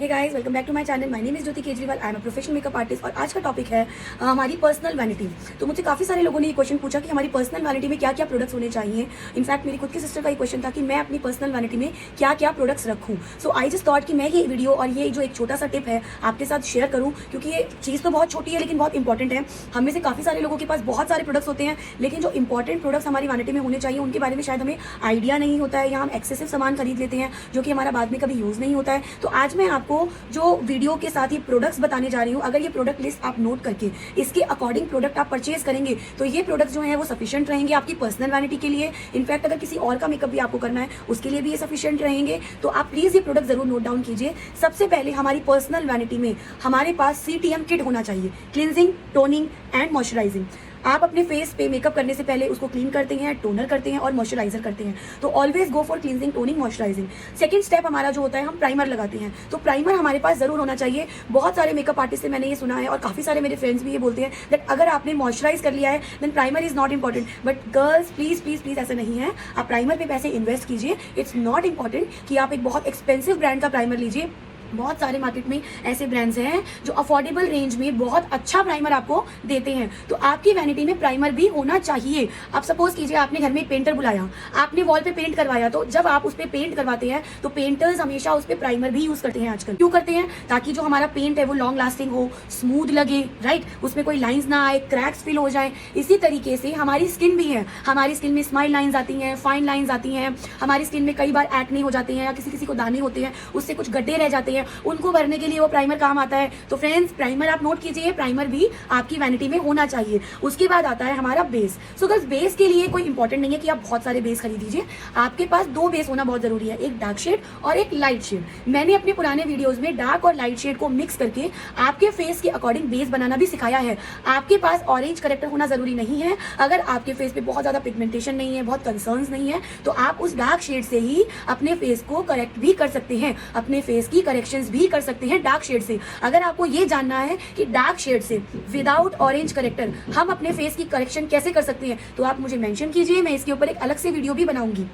Hey guys, welcome back to my channel. My name is Jyoti Kejriwal. I am a professional makeup artist और आज का topic है हमारी personal vanity. तो मुझे काफ़ी सारे लोगों ने ये क्वेश्चन पूछा कि हमारी पर्सनल वैनिटी में क्या क्या प्रोडक्ट्स होने चाहिए। इनफैक्ट मेरी खुद की सिस्टर का ये क्वेश्चन था कि मैं अपनी पर्सनल वैनिटी में क्या क्या प्रोडक्ट्स रखूँ। सो आई जस्ट थॉट कि मैं ये वीडियो और ये जो एक छोटा सा टिप है आपके साथ शेयर करूँ, क्योंकि ये चीज़ तो बहुत छोटी है लेकिन बहुत इंपॉर्टेंट है। हम में से काफ़ी सारे लोगों के पास बहुत सारे प्रोडक्ट्स होते हैं, लेकिन जो इंपॉर्टेंट प्रोडक्ट्स हमारी वैनिटी में होने चाहिए उनके बारे में शायद हमें आइडिया नहीं होता है, या हम एक्सेसिव सामान खरीद लेते हैं जो कि हमारा बाद में कभी यूज़ नहीं होता है। तो आज मैं आपको जो वीडियो के साथ ही प्रोडक्ट्स बताने जा रही हूँ, अगर ये प्रोडक्ट लिस्ट आप नोट करके इसके अकॉर्डिंग प्रोडक्ट आप परचेज करेंगे तो ये प्रोडक्ट्स जो है वो सफिशिएंट रहेंगे आपकी पर्सनल वैनिटी के लिए। इनफैक्ट अगर किसी और का मेकअप भी आपको करना है उसके लिए भी ये सफिशिएंट रहेंगे। तो आप प्लीज़ ये प्रोडक्ट जरूर नोट डाउन कीजिए। सबसे पहले हमारी पर्सनल वैनिटी में हमारे पास CTM किट होना चाहिए, क्लिनजिंग, टोनिंग एंड मॉइस्चराइजिंग। आप अपने फेस पे मेकअप करने से पहले उसको क्लीन करते हैं, टोनर करते हैं और मॉइस्चराइजर करते हैं। तो always go for cleansing, toning, moisturising. Second step हमारा जो होता है, हम प्राइमर लगाते हैं। तो प्राइमर हमारे पास जरूर होना चाहिए। बहुत सारे मेकअप आर्टिस्ट से मैंने ये सुना है और काफ़ी सारे मेरे फ्रेंड्स भी ये बोलते हैं दैट अगर आपने मॉइस्चराइज कर लिया है then primer is not important. But girls please please please ऐसा नहीं है। आप प्राइमर पे पैसे इन्वेस्ट कीजिए। इट्स नॉट इंपॉर्टेंट कि आप एक बहुत एक्सपेंसिव ब्रांड का प्राइमर लीजिए। बहुत सारे मार्केट में ऐसे ब्रांड्स हैं जो अफोर्डेबल रेंज में बहुत अच्छा प्राइमर आपको देते हैं। तो आपकी वैनिटी में प्राइमर भी होना चाहिए। आप सपोज कीजिए आपने घर में एक पेंटर बुलाया, आपने वॉल पे पेंट करवाया, तो जब आप उस पर पेंट करवाते हैं तो पेंटर्स हमेशा उस पर प्राइमर भी यूज करते हैं। आजकल क्यों करते हैं? ताकि जो हमारा पेंट है वो लॉन्ग लास्टिंग हो, स्मूथ लगे, राइट, उसमें कोई लाइंस ना आए, क्रैक्स फिल हो जाए। इसी तरीके से हमारी स्किन भी है। हमारी स्किन में स्माइल लाइंस आती हैं, फाइन लाइंस आती हैं। हमारी स्किन में कई बार एक्ने हो जाते हैं या किसी किसी को दाने होते हैं, उससे कुछ गड्ढे रह जाते हैं, उनको भरने के लिए वो प्राइमर काम आता है। तो फ्रेंड्स, प्राइमर आप नोट कीजिए, प्राइमर भी आपकी वैनिटी में होना चाहिए। उसके बाद आता है हमारा बेस। सो गर्ल्स, बेस के लिए कोई इंपॉर्टेंट नहीं है कि आप बहुत सारे बेस खरीद लीजिए। आपके पास 2 बेस होना बहुत जरूरी है, एक डार्क शेड और एक लाइट शेड। मैंने अपने पुराने वीडियोस में डार्क और लाइट शेड को मिक्स करके आपके फेस के अकॉर्डिंग बेस बनाना भी सिखाया है। आपके पास ऑरेंज करेक्टर होना जरूरी नहीं है। अगर आपके फेस पे बहुत ज्यादा पिगमेंटेशन नहीं है, बहुत कंसर्न्स नहीं है, तो आप उस डार्क शेड से ही अपने फेस को करेक्ट भी कर सकते हैं, अपने फेस की करेक्शंस भी कर सकते हैं डार्क शेड से। अगर आपको ये जानना है कि डार्क शेड से विदाउट ऑरेंज करेक्टर हम अपने फेस की करेक्शन कैसे कर सकते हैं तो आप मुझे मेंशन कीजिए, मैं इसके ऊपर एक अलग से वीडियो भी बनाऊंगी।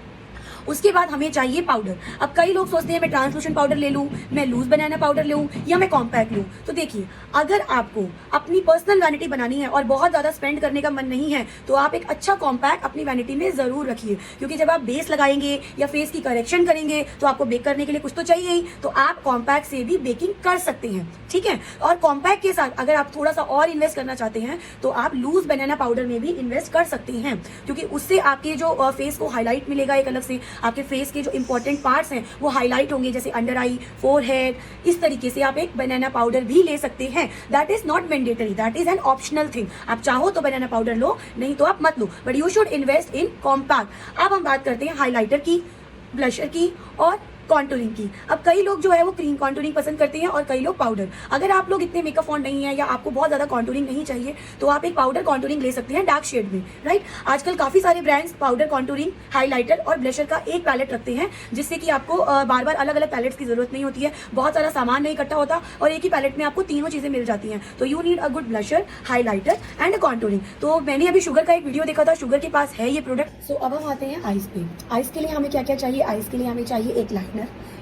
उसके बाद हमें चाहिए पाउडर। अब कई लोग सोचते हैं मैं ट्रांसलूशन पाउडर ले लूं, मैं लूज बनाना पाउडर लूं या मैं कॉम्पैक्ट लूं। तो देखिए, अगर आपको अपनी पर्सनल वैनिटी बनानी है और बहुत ज्यादा स्पेंड करने का मन नहीं है तो आप एक अच्छा कॉम्पैक्ट अपनी वैनिटी में जरूर रखिए, क्योंकि जब आप बेस लगाएंगे या फेस की करेक्शन करेंगे तो आपको बेक करने के लिए कुछ तो चाहिए ही। तो आप कॉम्पैक्ट से भी बेकिंग कर सकते हैं, ठीक है। और कॉम्पैक्ट के साथ अगर आप थोड़ा सा और इन्वेस्ट करना चाहते हैं तो आप लूज बनाना पाउडर में भी इन्वेस्ट कर सकते हैं, क्योंकि उससे आपके जो फेस को हाईलाइट मिलेगा। एक अलग से आपके फेस के जो इंपॉर्टेंट पार्ट्स हैं वो हाईलाइट होंगे, जैसे अंडर आई, फोरहेड। इस तरीके से आप एक बनाना पाउडर भी ले सकते हैं। That is not mandatory, that is an optional thing. आप चाहो तो बनाना पाउडर लो, नहीं तो आप मत लो, but you should invest in compact. अब हम बात करते हैं हाईलाइटर की, ब्लशर की और कॉन्टूरिंग की। अब कई लोग जो है वो क्रीम कॉन्टूरिंग पसंद करते हैं और कई लोग पाउडर। अगर आप लोग इतने मेकअप फॉन्ट नहीं है या आपको बहुत ज्यादा कॉन्टूरिंग नहीं चाहिए तो आप एक पाउडर कॉन्टूरिंग ले सकते हैं डार्क शेड में, राइट। आजकल काफी सारे ब्रांड्स पाउडर, कॉन्टूरिंग, हाईलाइटर और ब्लशर का एक पैलेट रखते हैं, जिससे कि आपको बार बार अलग अलग पैलेट्स की जरूरत नहीं होती है, बहुत सारा सामान नहीं इकट्ठा होता और एक ही पैलेट में आपको तीनों चीजें मिल जाती हैं। तो you need a good blusher, highlighter and a contouring. तो मैंने अभी शुगर का एक वीडियो देखा था, शुगर के पास है ये प्रोडक्ट। सो अब हम आते हैं आइज पे। आइज के लिए हमें क्या क्या चाहिए? आइज के लिए हमें चाहिए एक लाइनर,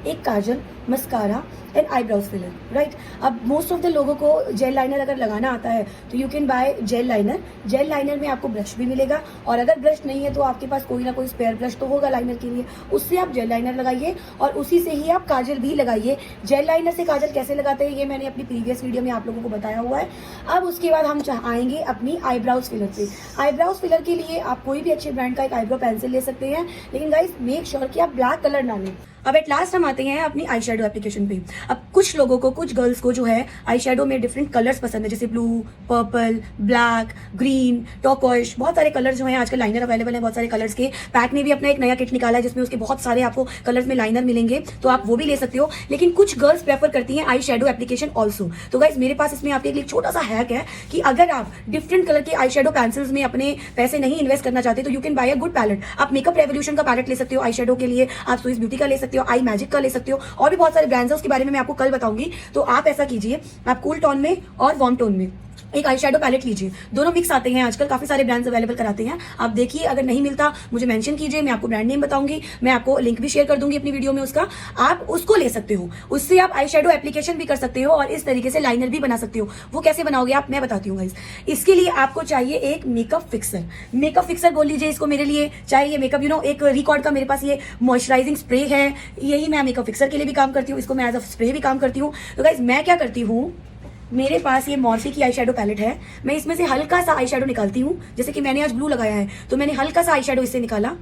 एक kajal, mascara and eyebrows filler, right. अब मोस्ट ऑफ द लोगों को जेल लाइनर अगर लगाना आता है तो you can buy gel liner. Gel liner में आपको ब्रश भी मिलेगा, और अगर ब्रश नहीं है तो आपके पास कोई ना कोई स्पेयर ब्रश तो होगा लाइनर के लिए, उससे आप जेल लाइनर लगाइए और उसी से ही आप काजल भी लगाइए। जेल लाइनर से काजल कैसे लगाते हैं ये मैंने अपनी प्रीवियस वीडियो में आप लोगों को बताया हुआ है। अब उसके बाद हम आएंगे अपनी आईब्राउज फिलर पे। आईब्राउज फिलर के लिए आप कोई भी अच्छे ब्रांड का एक आईब्रो पेंसिल ले सकते हैं, लेकिन गाइस मेक श्योर कि आप ब्लैक कलर ना लें। अब एट लास्ट हम आते हैं अपनी आई शेडो एप्लीकेशन पे। अब कुछ लोगों को, कुछ गर्ल्स को जो है आई शेडो में डिफरेंट कलर्स पसंद है, जैसे ब्लू, पर्पल, ब्लैक, ग्रीन, टॉर्कोइश। बहुत सारे कलर जो हैं आजकल लाइनर अवेलेबल है बहुत सारे कलर्स के। पैक ने भी अपना एक नया किट निकाला है जिसमें उसके बहुत सारे आपको कलर्स में लाइनर मिलेंगे, तो आप वो भी ले सकते हो। लेकिन कुछ गर्ल्स प्रेफर करती हैं आई शेडो एप्लीकेशन ऑल्सो। तो गाइस, मेरे पास इसमें आपके लिए एक छोटा सा हैक है कि अगर आप डिफरेंट कलर के आई शेडो पेंसिल्स में अपने पैसे नहीं इन्वेस्ट करना चाहते तो you can buy a good palette. आप मेकअप रेवोल्यूशन का पैलेट ले सकते हो आई शेडो के लिए, आप स्विस ब्यूटी का ले सकते हो, आई मैजिक का ले सकते हो, और भी बहुत सारे ब्रांड्स हैं उसके बारे में मैं आपको कल बताऊंगी। तो आप ऐसा कीजिए, आप कूल टोन में और वार्म टोन में एक आई शेडो पैलेट लीजिए, दोनों मिक्स आते हैं आजकल, काफी सारे ब्रांड्स अवेलेबल कराते हैं, आप देखिए, अगर नहीं मिलता मुझे मेंशन कीजिए, मैं आपको ब्रांड नेम बताऊंगी, मैं आपको लिंक भी शेयर कर दूंगी अपनी वीडियो में उसका, आप उसको ले सकते हो, उससे आप आई शेडो एप्लीकेशन भी कर सकते हो और इस तरीके से लाइनर भी बना सकते हो। वो कैसे बनाओगे आप, मैं बताती हूँ गाइस। इसके लिए आपको चाहिए एक मेकअप फिक्सर बोल लीजिए इसको मेरे लिए, चाहे ये मेकअप एक रिकॉर्ड का मेरे पास ये मॉइस्चराइजिंग स्प्रे है, यही मैं मेकअप फिक्सर के लिए भी काम करती हूँ, इसको मैं एज अ स्प्रे भी काम करती हूँ। तो गाइस मैं क्या करती हूँ, मेरे पास ये मॉर्फी की आई शेडो पैलेट है, मैं इसमें से हल्का सा आई शेडो निकालती हूँ, जैसे कि मैंने आज ब्लू लगाया है तो मैंने हल्का सा आई शेडो इससे निकाला,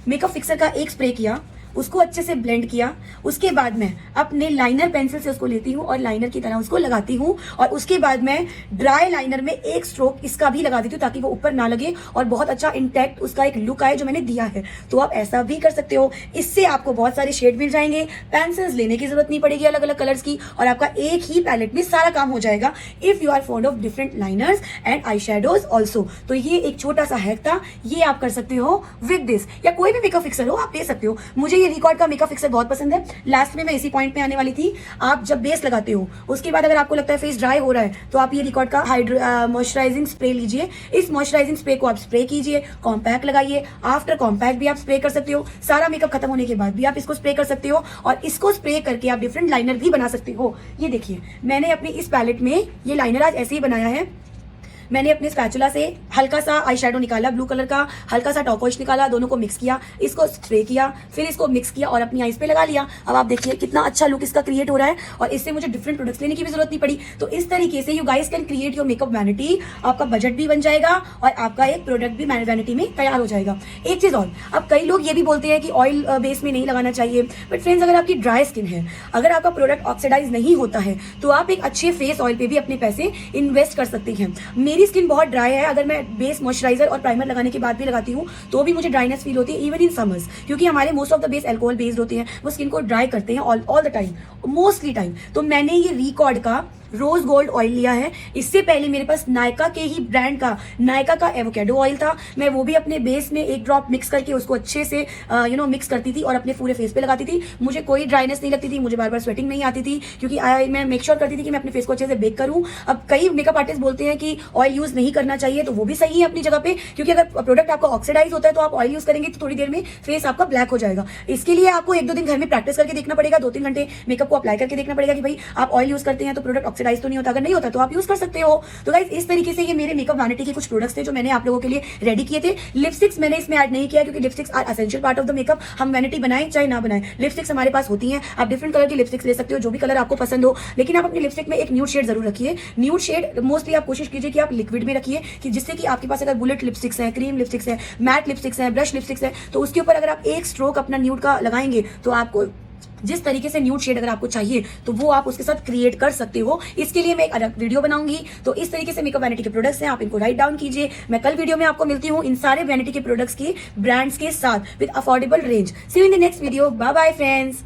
मेकअप फिक्सर का एक स्प्रे किया, उसको अच्छे से ब्लेंड किया, उसके बाद मैं अपने लाइनर पेंसिल से उसको लेती हूँ और लाइनर की तरह उसको लगाती हूँ, और उसके बाद मैं ड्राई लाइनर में एक स्ट्रोक इसका भी लगा देती हूँ ताकि वो ऊपर ना लगे और बहुत अच्छा इंटैक्ट उसका एक लुक आए जो मैंने दिया है। तो आप ऐसा भी कर सकते हो, इससे आपको बहुत सारे शेड मिल जाएंगे, पेंसिल्स लेने की जरूरत नहीं पड़ेगी अलग अलग कलर्स की, और आपका एक ही पैलेट में सारा काम हो जाएगा if you are fond of different liners and eye shadows also. तो ये एक छोटा सा हैक था, ये आप कर सकते हो विद दिस, या कोई भी मेकअप फिक्सर हो आप ले सकते हो। मुझे ये रिकॉर्ड का मेकअप फिक्सर बहुत पसंद है। लास्ट में मैं इसी पॉइंट पे आने वाली थी, आप जब बेस लगाते हो उसके बाद अगर आपको लगता है फेस ड्राई हो रहा है तो आप ये रिकॉर्ड का मॉइस्चराइजिंग स्प्रे लीजिए, इस मॉइस्चराइजिंग स्प्रे को आप स्प्रे कीजिए, कॉम्पैक्ट लगाइए, आफ्टर कॉम्पैक्ट भी आप स्प्रे कर सकते हो, सारा मेकअप खत्म होने के बाद भी आप इसको स्प्रे कर सकते हो, और इसको स्प्रे करके आप डिफरेंट लाइनर भी बना सकते हो। ये देखिए मैंने अपनी इस पैलेट में ये लाइनर आज ऐसे ही बनाया है, मैंने अपने स्पैचुला से हल्का सा आई शेडो निकाला, ब्लू कलर का हल्का सा टॉपॉइश निकाला, दोनों को मिक्स किया, इसको स्प्रे किया, फिर इसको मिक्स किया और अपनी आईज पे लगा लिया। अब आप देखिए कितना अच्छा लुक इसका क्रिएट हो रहा है, और इससे मुझे डिफरेंट प्रोडक्ट्स लेने की भी जरूरत नहीं पड़ी। तो इस तरीके से you guys can create your makeup vanity, आपका बजट भी बन जाएगा और आपका एक प्रोडक्ट भी वैनिटी में तैयार हो जाएगा। एक चीज और, अब कई लोग ये भी बोलते हैं कि ऑयल बेस में नहीं लगाना चाहिए, बट फ्रेंड्स अगर आपकी ड्राई स्किन है, अगर आपका प्रोडक्ट ऑक्सीडाइज नहीं होता है तो आप एक अच्छे फेस ऑयल पे भी अपने पैसे इन्वेस्ट कर सकते हैं। मेरी स्किन बहुत ड्राई है, अगर मैं बेस मॉइस्चराइजर और प्राइमर लगाने के बाद भी लगाती हूँ तो भी मुझे ड्राइनेस फील होती है, इवन इन समर्स, क्योंकि हमारे most of the base alcohol based होते हैं, वो स्किन को ड्राई करते हैं all the time, mostly time. तो मैंने ये रिकॉर्ड का रोज गोल्ड ऑयल लिया है, इससे पहले मेरे पास नायका के ही ब्रांड का नायका का एवोकेडो ऑयल था, मैं वो भी अपने बेस में एक ड्रॉप मिक्स करके उसको अच्छे से मिक्स करती थी और अपने पूरे फेस पे लगाती थी। मुझे कोई ड्राइनेस नहीं लगती थी, मुझे बार बार स्वेटिंग नहीं आती थी, क्योंकि मैं मेक श्योर करती थी कि मैं अपने फेस को अच्छे से बेक करूँ। अब कई मेकअप आर्टिस्ट बोलते हैं कि ऑयल यूज नहीं करना चाहिए, तो वो भी सही है अपनी जगह पे, क्योंकि अगर प्रोडक्ट आपका ऑक्सीडाइज होता है तो आप ऑयल यूज करेंगे तो थोड़ी देर में फेस आपका ब्लैक हो जाएगा। इसके लिए आपको 1-2 दिन घर में प्रैक्टिस करके देखना पड़ेगा, 2-3 घंटे मेकअप को अप्लाई करके देखना पड़ेगा कि भाई आप ऑयल यूज करते हैं तो प्रोडक्ट ऑक्सीडाइज तो नहीं होता, अगर नहीं तो आप यूज कर सकते हो। तो गाइस इस तरीके से ये मेरे मेकअप वैनिटी के कुछ प्रोडक्ट्स थे जो मैंने आप लोगों के लिए रेडी किए थे। लिपस्टिक्स मैंने इसमें ऐड नहीं किया क्योंकि lipsticks are essential part of the makeup, हम वैनिटी बनाएं चाहे ना बनाएं, लिपस्टिक्स हमारे पास होती हैं। आप डिफरेंट कलर की लिपस्टिक्स ले सकते हो, जो भी कलर आपको पसंद हो, लेकिन आप अपनी लिपस्टिक में एक न्यूड शेड जरूर रखिए। न्यूड शेड मोस्टली आप कोशिश कीजिए कि आप लिक्विड में रखिए, कि जिससे कि आपके पास अगर बुलेट लिपस्टिक्स है, क्रीम लिपस्टिक्स है, मैट लिपस्टिक्स है, ब्रश लिपस्टिक्स है, तो उसके ऊपर अगर आप एक स्ट्रोक अपना न्यूड का लगाएंगे तो आपको जिस तरीके से न्यूड शेड अगर आपको चाहिए तो वो आप उसके साथ क्रिएट कर सकते हो। इसके लिए मैं एक अलग वीडियो बनाऊंगी। तो इस तरीके से मेकअप वैनिटी के प्रोडक्ट्स हैं, आप इनको राइट डाउन कीजिए। मैं कल वीडियो में आपको मिलती हूँ इन सारे वैनिटी के प्रोडक्ट्स के ब्रांड्स के साथ with affordable range. See you in the next video, bye bye friends.